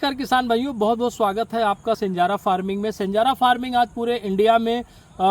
नमस्कार किसान भाइयों, बहुत बहुत स्वागत है आपका सिंजारा फार्मिंग में। सिंजारा फार्मिंग आज पूरे इंडिया में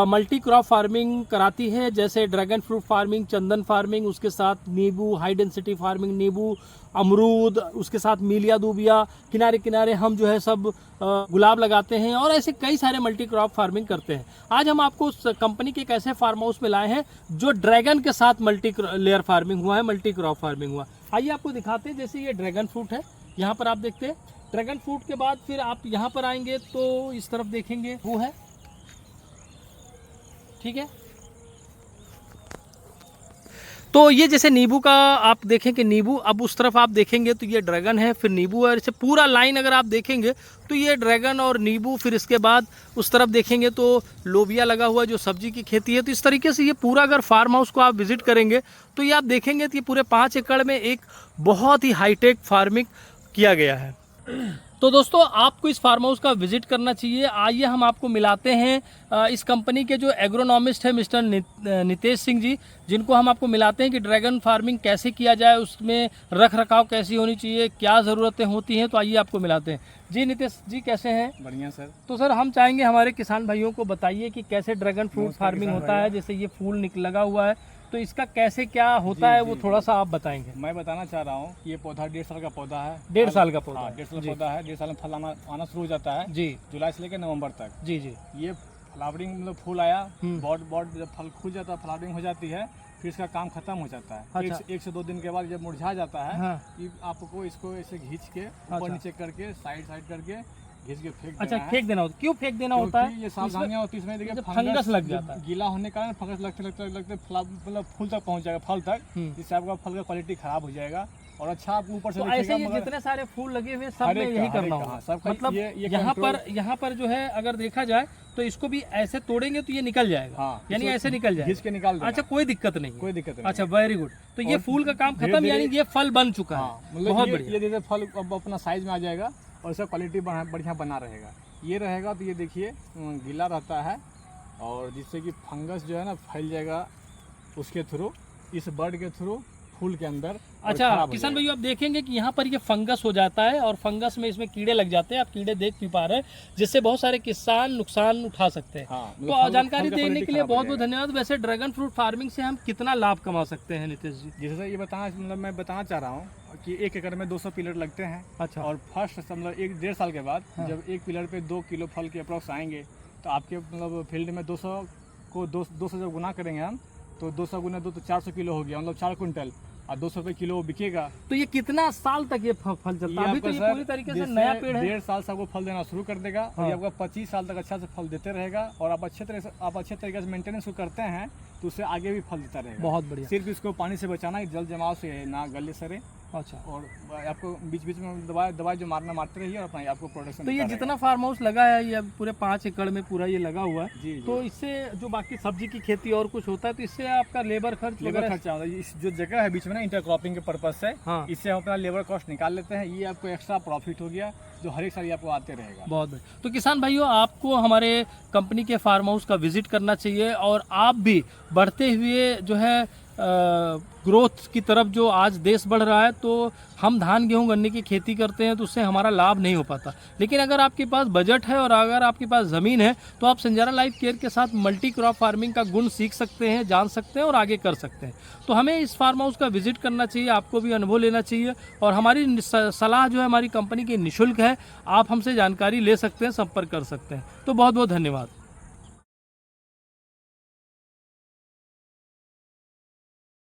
मल्टी क्रॉप फार्मिंग कराती है, जैसे ड्रैगन फ्रूट फार्मिंग, चंदन फार्मिंग, उसके साथ नींबू, हाई डेंसिटी फार्मिंग, नींबू, अमरूद, उसके साथ मीलिया दूबिया, किनारे किनारे हम जो है सब गुलाब लगाते हैं और ऐसे कई सारे मल्टी क्रॉप फार्मिंग करते हैं। आज हम आपको उस कंपनी के एक ऐसे फार्म हाउस में लाए हैं जो ड्रैगन के साथ मल्टी लेयर फार्मिंग हुआ है, मल्टी क्रॉप फार्मिंग हुआ। आइए आपको दिखाते हैं। जैसे ये ड्रैगन फ्रूट है, यहाँ पर आप देखते हैं ड्रैगन फ्रूट के बाद फिर आप यहाँ पर आएंगे तो इस तरफ देखेंगे वो है, ठीक है। तो ये जैसे नींबू का आप देखें कि नींबू, अब उस तरफ आप देखेंगे तो ये ड्रैगन है, फिर नींबू है। इसे पूरा लाइन अगर आप देखेंगे तो ये ड्रैगन और नींबू, फिर इसके बाद उस तरफ देखेंगे तो लोबिया लगा हुआ है जो सब्जी की खेती है। तो इस तरीके से ये पूरा अगर फार्म हाउस को आप विजिट करेंगे तो ये आप देखेंगे तो ये पूरे 5 एकड़ में एक बहुत ही हाईटेक फार्मिंग किया गया है। तो दोस्तों, आपको इस फार्म हाउस का विजिट करना चाहिए। आइए हम आपको मिलाते हैं इस कंपनी के जो एग्रोनॉमिस्ट है मिस्टर नितेश सिंह जी, जिनको हम आपको मिलाते हैं कि ड्रैगन फार्मिंग कैसे किया जाए, उसमें रख रखाव कैसी होनी चाहिए, क्या ज़रूरतें होती हैं। तो आइए आपको मिलाते हैं। जी नितेश जी, कैसे हैं? बढ़िया सर। तो सर, हम चाहेंगे हमारे किसान भाइयों को बताइए कि कैसे ड्रैगन फ्रूट फार्मिंग होता है। जैसे ये फूल लगा हुआ है, तो इसका कैसे क्या होता है वो थोड़ा सा आप बताएंगे। मैं बताना चाह रहा हूँ कि ये पौधा 1.5 साल का पौधा है। 1.5 साल का पौधा? 1.5 साल का पौधा है। 1.5 साल में फल आना शुरू हो जाता है जी, जुलाई से लेकर नवंबर तक। जी जी। ये फ्लावरिंग मतलब फूल आया, बॉड जब फल खुल जाता है, फ्लावरिंग हो जाती है, फिर इसका काम खत्म हो जाता है। अच्छा। 1 से 2 दिन के बाद जब मुरझा जाता है, हाँ। कि आपको इसको ऐसे खींच के ऊपर नीचे करके साइड करके घिस के फेंक अच्छा, देना है। फेंक देना होता है। क्यों फेंक देना होता है? ये सावधानियां होती है इसमें। देखिए फंगस लग जाता है, गीला होने के कारण फंगस लगते मतलब फूल तक पहुंच जाएगा, फल तक, जिससे आपका फल का क्वालिटी खराब हो जाएगा और अच्छा आप ऊपर से तो ऐसे ये जितने सारे फूल लगे हुए सब में यही करना होगा। मतलब यहाँ पर जो है अगर देखा जाए तो इसको भी ऐसे तोड़ेंगे तो ये निकल जाएगा। हाँ, यानी ऐसे निकल जाएगा, घिस के निकाल देना। अच्छा, कोई दिक्कत नहीं, कोई दिक्कत नहीं। अच्छा, वेरी गुड। तो ये फूल का काम खत्म, यानी ये फल बन चुका है। बहुत बढ़िया। ये जैसे फल अब अपना साइज में आ जाएगा और इसका क्वालिटी बढ़िया बना रहेगा। ये रहेगा तो ये देखिए गीला रहता है और जिससे कि फंगस जो है ना फैल जाएगा उसके थ्रू, इस बर्ड के थ्रू फूल के अंदर। अच्छा किसान भाइयों, आप देखेंगे कि यहाँ पर ये फंगस हो जाता है और फंगस में इसमें कीड़े लग जाते हैं। आप कीड़े देख भी पा रहे हैं, जिससे बहुत सारे किसान नुकसान उठा सकते हैं। हाँ, तो जानकारी देने के लिए बहुत बहुत धन्यवाद। वैसे ड्रैगन फ्रूट फार्मिंग से हम कितना लाभ कमा सकते हैं नितेश जी? जैसे ये मैं बताना चाह रहा हूँ कि 1 एकड़ में 200 पिलर लगते हैं। अच्छा। और फर्स्ट मतलब 1-1.5 साल के बाद जब एक पिलर पे 2 किलो फल के अप्रोक्स आएंगे तो आपके मतलब फील्ड में 200 को 200 जब गुना करेंगे हम तो 200 गुना 2 तो 400 किलो हो गया, मतलब 4 क्विंटल और 200 रुपये किलो बिकेगा। तो ये कितना साल तक ये फल चलता है? अभी तो ये पूरी तरीके से नया पेड़ है। 1.5 साल से आपको फल देना शुरू कर देगा और ये आपका 25 साल तक अच्छा से फल देते रहेगा। और आप अच्छे तरीके से मेंटेनेंस करते हैं तो उससे आगे भी फल देता रहेगा। बहुत बढ़िया। सिर्फ इसको पानी से बचाना है, जल जमाव से ना गले सरे। अच्छा। और आपको बीच बीच में दवाई जो मारते रहिए और अपना आपको प्रोडक्शन। तो ये जितना फार्म हाउस लगा है, ये पूरे 5 एकड़ में पूरा ये लगा हुआ है। जी। तो इससे जो बाकी सब्जी की खेती और कुछ होता है तो इससे आपका लेबर खर्चा होता है। इस जो जगह है बीच में ना इंटरक्रॉपिंग के पर्पज से, हाँ, इससे हम अपना लेबर कॉस्ट निकाल लेते हैं। ये आपको एक्स्ट्रा प्रॉफिट हो गया जो हर एक साल आपको आते रहेगा। बहुत बढ़िया। तो किसान भाइयों, आपको हमारे कंपनी के फार्म हाउस का विजिट करना चाहिए और आप भी बढ़ते हुए जो है ग्रोथ की तरफ, जो आज देश बढ़ रहा है, तो हम धान गेहूं गन्ने की खेती करते हैं तो उससे हमारा लाभ नहीं हो पाता। लेकिन अगर आपके पास बजट है और अगर आपके पास ज़मीन है तो आप सिंजारा लाइफ केयर के साथ मल्टी क्रॉप फार्मिंग का गुण सीख सकते हैं, जान सकते हैं और आगे कर सकते हैं। तो हमें इस फार्म हाउस का विजिट करना चाहिए, आपको भी अनुभव लेना चाहिए और हमारी सलाह जो है हमारी कंपनी की निःशुल्क है। आप हमसे जानकारी ले सकते हैं, संपर्क कर सकते हैं। तो बहुत बहुत धन्यवाद।